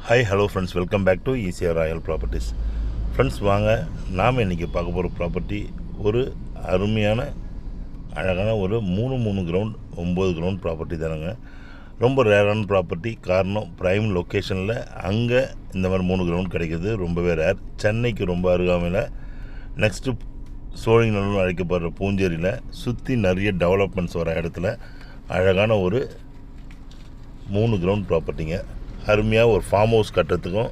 Hi hello friends, welcome back to ECR royal properties. Friends, வாங்க நாம் இன்றைக்கி பார்க்க போகிற ப்ராப்பர்ட்டி ஒரு அருமையான அழகான ஒரு மூணு கிரவுண்ட் 9 கிரவுண்ட் ப்ராப்பர்ட்டி தானுங்க. ரொம்ப ரேரான ப்ராப்பர்ட்டி. காரணம், ப்ரைம் லொக்கேஷனில் அங்கே இந்த மாதிரி 3 கிரவுண்ட் கிடைக்கிது ரொம்பவே ரேர். சென்னைக்கு ரொம்ப அருகாமையில் நெக்ஸ்ட்டு சோழிங்கநல்லூர்னு அழைக்கப்படுற பூஞ்சேரியில் சுற்றி நிறைய டெவலப்மெண்ட்ஸ் வர இடத்துல அழகான ஒரு 3 கிரவுண்ட் ப்ராப்பர்ட்டிங்க. அருமையாக ஒரு ஃபார்ம் ஹவுஸ் கட்டுறதுக்கும்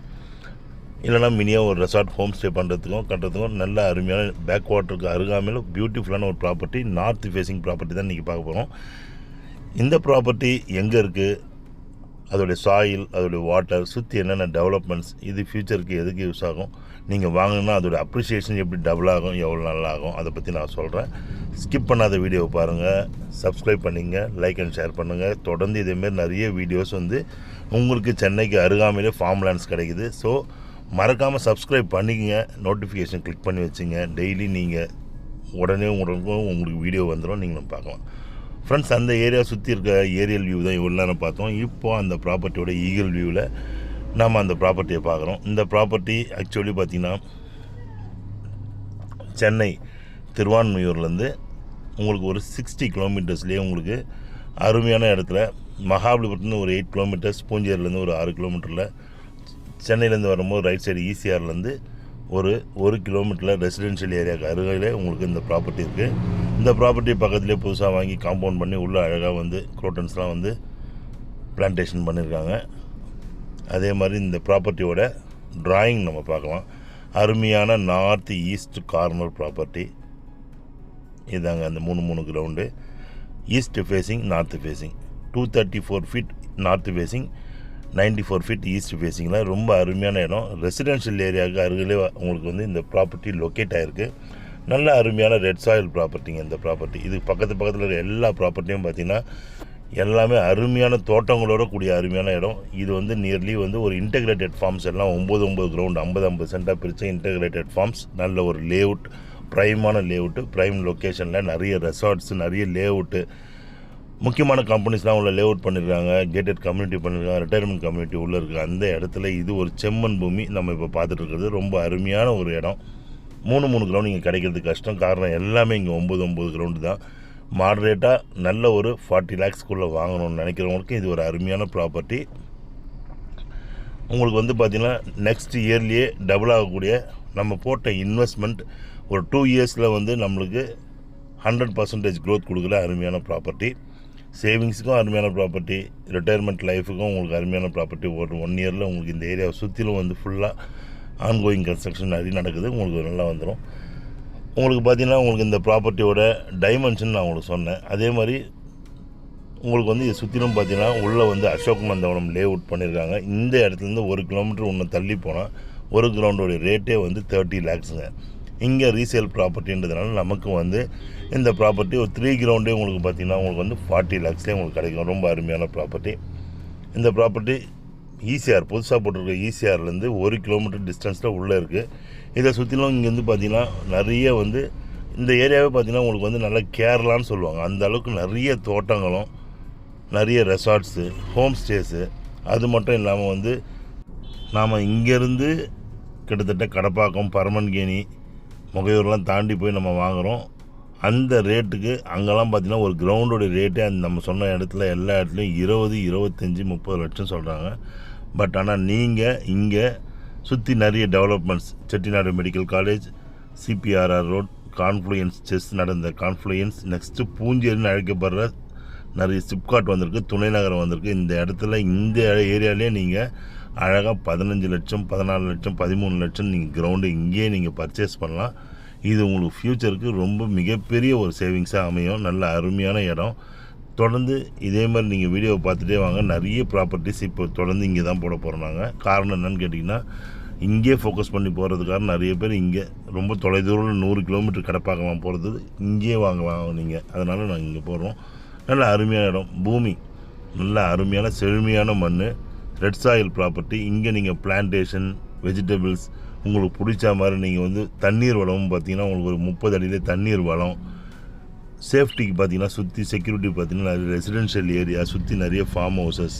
இல்லைனா மினியாக ஒரு ரெசார்ட் ஹோம் ஸ்டே கட்டுறதுக்கும் நல்ல அருமையான பேக் வாட்டருக்கு அருகாமையில் பியூட்டிஃபுல்லான ஒரு ப்ராப்பர்ட்டி, நார்த் ஃபேஸிங் ப்ராப்பர்ட்டி தான் இன்றைக்கி பார்க்க போகிறோம். இந்த ப்ராப்பர்ட்டி எங்கே இருக்குது, அதோடைய சாயில், அதோடைய வாட்டர், சுற்றி என்னென்ன டெவலப்மெண்ட்ஸ், இது ஃப்யூச்சருக்கு எதுக்கு யூஸ் ஆகும், நீங்கள் வாங்கினா அதோடய அப்ரிஷியேஷன் எப்படி டபுள் ஆகும், எவ்வளோ நல்லா ஆகும், அதை பற்றி நான் சொல்கிறேன். ஸ்கிப் பண்ணாத வீடியோவை பாருங்கள், சப்ஸ்கிரைப் பண்ணிங்க, லைக் அண்ட் ஷேர் பண்ணுங்கள். தொடர்ந்து இதேமாரி நிறைய வீடியோஸ் உங்களுக்கு சென்னைக்கு அருகாமையிலே ஃபார்ம் லேண்ட்ஸ் கிடைக்குது. ஸோ மறக்காமல் சப்ஸ்கிரைப் பண்ணிக்கங்க, நோட்டிஃபிகேஷன் கிளிக் பண்ணி வச்சுங்க. டெய்லி நீங்கள் உடனே உங்களுக்கு வீடியோ வந்துடும், நீங்களும் பார்க்கலாம். ஃப்ரெண்ட்ஸ், அந்த ஏரியா சுற்றி இருக்க ஏரியல் வியூ தான் இவ்வளோ நேரம் பார்த்தோம். இப்போது அந்த ப்ராப்பர்ட்டியோட ஈகிள் வியூவில் நாம் அந்த ப்ராப்பர்ட்டியை பார்க்குறோம். இந்த ப்ராப்பர்ட்டி ஆக்சுவலி பார்த்திங்கன்னா சென்னை திருவான்மையூர்லேருந்து உங்களுக்கு ஒரு 60 கிலோமீட்டர்ஸ்லேயே உங்களுக்கு அருமையான இடத்துல, மகாபலிபுரத்துலேருந்து ஒரு 8 கிலோமீட்டர்ஸ், பூஞ்சேரிலேருந்து ஒரு 6 கிலோமீட்டரில், சென்னையிலேருந்து வரும்போது ரைட் சைடு ஈசிஆர்லேருந்து ஒரு கிலோமீட்டரில் ரெசிடென்ஷியல் ஏரியாவுக்கு அருகிலே உங்களுக்கு இந்த ப்ராப்பர்ட்டி இருக்குது. இந்த ப்ராப்பர்ட்டி பக்கத்துலேயே புதுசாக வாங்கி காம்பவுண்ட் பண்ணி உள்ளே அழகாக குரோட்டன்ஸ்லாம் பிளான்டேஷன் பண்ணியிருக்காங்க. அதே மாதிரி இந்த ப்ராப்பர்ட்டியோட ட்ராயிங் நம்ம பார்க்கலாம். அருமையான நார்த் ஈஸ்ட் கார்னர் ப்ராப்பர்ட்டி இதாங்க. அந்த 3 ground east facing, north facing, 234 feet north facing, 94 feet east ஃபேஸிங்கில் ரொம்ப அருமையான இடம். ரெசிடென்ஷியல் ஏரியாவுக்கு அருகிலே உங்களுக்கு இந்த ப்ராப்பர்ட்டி லொக்கேட் ஆகிருக்கு. நல்ல அருமையான ரெட் சாயில் ப்ராப்பர்ட்டிங்க இந்த ப்ராப்பர்ட்டி. இது பக்கத்தில் இருக்க எல்லா ப்ராப்பர்ட்டியும் பார்த்திங்கன்னா எல்லாமே அருமையான தோட்டங்களோட கூடிய அருமையான இடம். இது நியர்லி ஒரு இன்டெகிரேட்டட் ஃபார்ம்ஸ் எல்லாம் 9 கிரவுண்ட் 50 சென்டாக பிரித்த இன்டெகிரேட்டட் ஃபார்ம்ஸ். நல்ல ஒரு லேஅவுட், ப்ரைமான லேஅவுட்டு, ப்ரைம் லொக்கேஷனில் நிறைய ரெசார்ட்ஸு, நிறைய லேஅவுட்டு, முக்கியமான கம்பெனிஸ்லாம் உள்ள லேஅவுட் பண்ணியிருக்காங்க. கேட்டட் கம்யூனிட்டி பண்ணியிருக்காங்க, ரிட்டையர்மெண்ட் கம்யூனிட்டி உள்ளே இருக்குது. அந்த இடத்துல இது ஒரு செம்மண் பூமி நம்ம இப்போ பார்த்துட்டு இருக்கிறது. ரொம்ப அருமையான ஒரு இடம். 3 கிரவுண்ட் இங்கே கிடைக்கிறது கஷ்டம். காரணம் எல்லாமே இங்கே 9 கிரவுண்டு தான். மாடரேட்டாக நல்ல ஒரு 40 lakhsக்குள்ளே வாங்கணும்னு நினைக்கிறவங்களுக்கு இது ஒரு அருமையான ப்ராப்பர்ட்டி. உங்களுக்கு பார்த்திங்கன்னா நெக்ஸ்ட் இயர்லேயே டபுள் ஆகக்கூடிய, நம்ம போட்ட இன்வெஸ்ட்மெண்ட் ஒரு 2 இயர்ஸில் நம்மளுக்கு 100% க்ரோத் கொடுக்குற அருமையான ப்ராப்பர்ட்டி. சேவிங்ஸுக்கும் அருமையான ப்ராப்பர்ட்டி, ரிட்டையர்மெண்ட் லைஃபுக்கும் உங்களுக்கு அருமையான ப்ராப்பர்ட்டி. ஒரு 1 இயரில் உங்களுக்கு இந்த ஏரியாவை சுற்றிலும் ஃபுல்லாக ஆன்கோயிங் கன்ஸ்ட்ரக்ஷன் நிறைய நடக்குது. உங்களுக்கு நல்லா வந்துடும். உங்களுக்கு பார்த்திங்கன்னா உங்களுக்கு இந்த ப்ராப்பர்ட்டியோட டைமென்ஷன் நான் உங்களுக்கு சொன்னேன். அதே மாதிரி உங்களுக்கு இது சுற்றிலும் பார்த்திங்கன்னா உள்ளே அசோக் மந்தவனம் லேஅவுட் பண்ணியிருக்காங்க. இந்த இடத்துலேருந்து 1 கிலோமீட்டர் இன்னும் தள்ளி போனால் ஒரு கிரவுண்டோடைய ரேட்டே 30 lakhsங்க. இங்கே ரீசேல் ப்ராப்பர்ட்டின்றதுனால நமக்கு இந்த ப்ராப்பர்ட்டி ஒரு 3 கிரவுண்டே உங்களுக்கு பார்த்திங்கன்னா உங்களுக்கு 40 lakhsலேயே உங்களுக்கு கிடைக்கும். ரொம்ப அருமையான ப்ராப்பர்ட்டி. இந்த ப்ராப்பர்ட்டி ஈசிஆர் புதுசாக போட்டிருக்க ஈசிஆர்லேருந்து 1 கிலோமீட்டர் டிஸ்டன்ஸில் உள்ளே இருக்குது. இதை சுற்றிலும் இங்கே பார்த்திங்கன்னா நிறைய இந்த ஏரியாவே பார்த்திங்கன்னா உங்களுக்கு நல்ல கேரளான்னு சொல்லுவாங்க. அந்த அளவுக்கு நிறைய தோட்டங்களும், நிறைய ரெசார்ட்ஸு, ஹோம் ஸ்டேஸு. அது மட்டும் இல்லாமல் நாம் இங்கேருந்து கிட்டத்தட்ட கடப்பாக்கம், பரமன்கேணி, முகையூர்லாம் தாண்டி போய் நம்ம வாங்குகிறோம். அந்த ரேட்டுக்கு அங்கெல்லாம் பார்த்திங்கன்னா ஒரு கிரவுண்டோடைய ரேட்டே நம்ம சொன்ன இடத்துல எல்லா இடத்துலையும் 20, 25, 30 லட்சம் சொல்கிறாங்க. பட் ஆனால் நீங்கள் இங்கே சுற்றி நிறைய developments, Chettinad medical college, CPRR road, confluence, chess நடந்த கான்ஃப்ளூயன்ஸ், நெக்ஸ்ட்டு பூஞ்சேரின்னு அழைக்கப்படுற நிறைய சிப்காட் வந்திருக்கு, துணை நகரம் வந்திருக்கு. இந்த இடத்துல இந்த ஏரியாலே நீங்கள் அழகாக 15 லட்சம், 14 லட்சம், 13 லட்சம் நீங்கள் கிரவுண்டு இங்கேயே நீங்கள் பர்ச்சேஸ் பண்ணலாம். இது உங்களுக்கு ஃப்யூச்சருக்கு ரொம்ப மிகப்பெரிய ஒரு சேவிங்ஸாக அமையும். நல்ல அருமையான இடம். தொடர்ந்து இதே மாதிரி நீங்கள் வீடியோவை பார்த்துட்டே வாங்க. நிறைய ப்ராப்பர்ட்டிஸ் இப்போ தொடர்ந்து இங்கே தான் போட போகிறோம் நாங்கள். காரணம் என்னென்னு கேட்டிங்கன்னா, இங்கே ஃபோக்கஸ் பண்ணி போகிறதுக்காக நிறைய பேர் இங்கே ரொம்ப தொலைதூரம் 100 கிலோமீட்டர் கடப்பாக்கலாம் போகிறது, இங்கேயே வாங்கலாம் நீங்கள். அதனால் நாங்கள் இங்கே போடுறோம். நல்ல அருமையான இடம், பூமி நல்ல அருமையான செழுமையான மண், ரெட் சாயில் ப்ராப்பர்ட்டி. இங்கே நீங்கள் பிளான்டேஷன், வெஜிடபிள்ஸ் உங்களுக்கு பிடிச்ச மாதிரி நீங்கள் தண்ணீர் வளமும் பார்த்திங்கன்னா உங்களுக்கு ஒரு 30 அடியிலே தண்ணீர் வளம். சேஃப்டிக்கு பார்த்திங்கன்னா சுற்றி செக்யூரிட்டி பார்த்திங்கன்னா நிறைய ரெசிடென்ஷியல் ஏரியா, சுற்றி நிறைய ஃபார்ம் ஹவுசஸ்,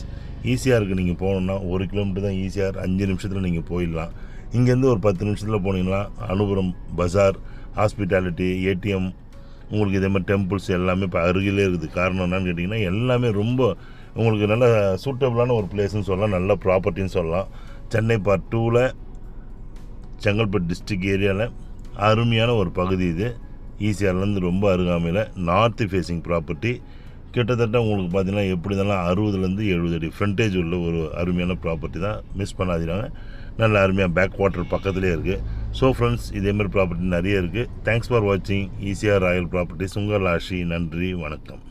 ஈசிஆருக்கு நீங்கள் போகணுன்னா 1 கிலோமீட்டர் தான் ஈசிஆர், 5 நிமிஷத்தில் நீங்கள் போயிடலாம். இங்கேருந்து ஒரு 10 நிமிஷத்தில் போனீங்கன்னா அனுபுரம் பஜார், ஹாஸ்பிட்டாலிட்டி, ஏடிஎம், உங்களுக்கு இதே மாதிரி டெம்பிள்ஸ் எல்லாமே இப்போ அருகிலே இருக்குது. காரணம் என்னன்னு கேட்டிங்கன்னா எல்லாமே ரொம்ப உங்களுக்கு நல்ல சூட்டபிளான ஒரு பிளேஸ்னு சொல்லலாம், நல்ல ப்ராப்பர்ட்டின்னு சொல்லலாம். சென்னை பார்ட் 2ல் செங்கல்பட்டு டிஸ்ட்ரிக்ட் ஏரியாவில் அருமையான ஒரு பகுதி இது. ஈசிஆர்லேருந்து ரொம்ப அருகாமையில் நார்த் ஃபேஸிங் ப்ராப்பர்ட்டி. கிட்டத்தட்ட உங்களுக்கு பார்த்தீங்கன்னா எப்படி இருந்தாலும் 60லேருந்து 70 அடி ஃப்ரண்டேஜ் உள்ள ஒரு அருமையான ப்ராப்பர்ட்டி தான். மிஸ் பண்ணாதீங்க. நல்ல அருமையாக பேக் வாட்டர் பக்கத்துலேயே இருக்குது. ஸோ ஃப்ரெண்ட்ஸ், இதேமாதிரி ப்ராப்பர்ட்டி நிறைய இருக்குது. தேங்க்ஸ் ஃபார் வாட்சிங் ஈசிஆர் ராயல் ப்ராப்பர்ட்டிஸ். உங்கள் ஆஷி. நன்றி, வணக்கம்.